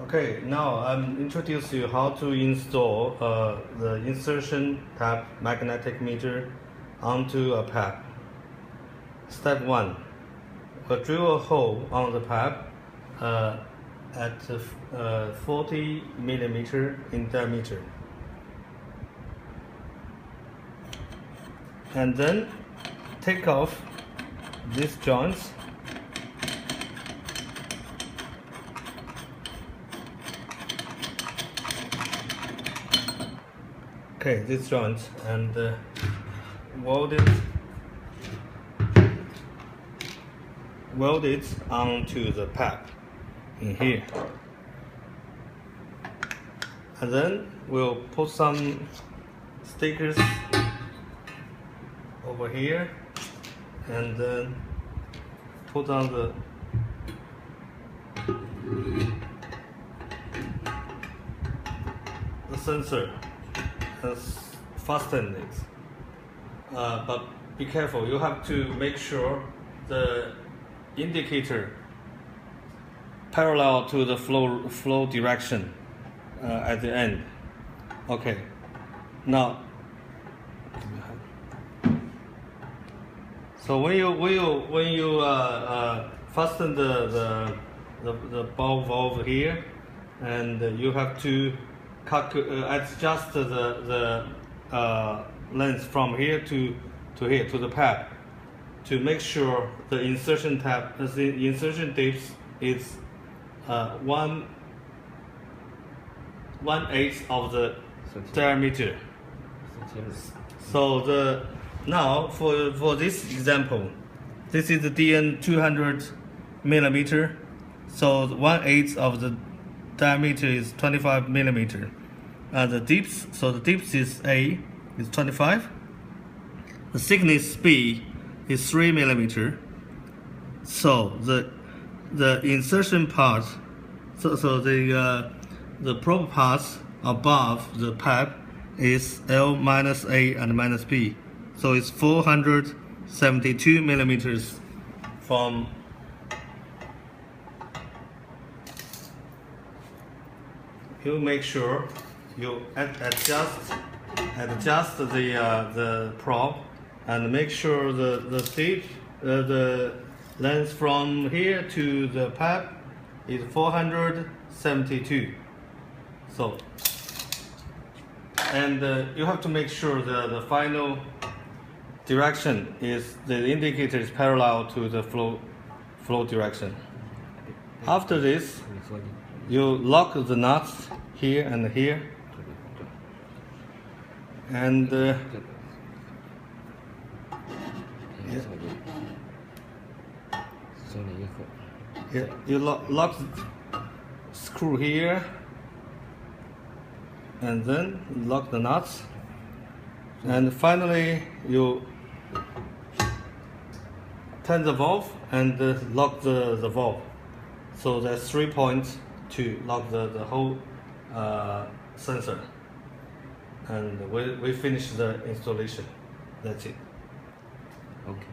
Okay, now I'm introduce you how to install the insertion tab magnetic meter onto a pad. Step 1. We'll drill a hole on the pad at 40 millimeter in diameter. And then take off these joints. Okay, this joint, and weld it onto the pad in here, and then we'll put some stickers over here, and then put on the sensor. Fasten it, but be careful. You have to make sure the indicator parallel to the flow direction at the end. Okay, now so when you fasten the ball valve here, and you have to adjust the length from here to here to the pad to make sure the insertion tab, the insertion depth is 1/8 of the diameter. So now for this example, this is the DN 200 millimeter. So 1/8 of the diameter is 25 millimeter. The depth, so the depth is A, is 25. The thickness B is 3 millimeter. So the insertion part, so the probe part above the pad is L minus A and minus B. So it's 472 millimeters from. You make sure you adjust the probe and make sure the length from here to the pad is 472. So, and you have to make sure the final direction is the indicator is parallel to the flow direction. After this, you lock the nuts here and here, and you lock the screw here, and then lock the nuts, and finally you turn the valve and lock the valve. So there's 3 points to lock the whole sensor, and we finish the installation. That's it. Okay.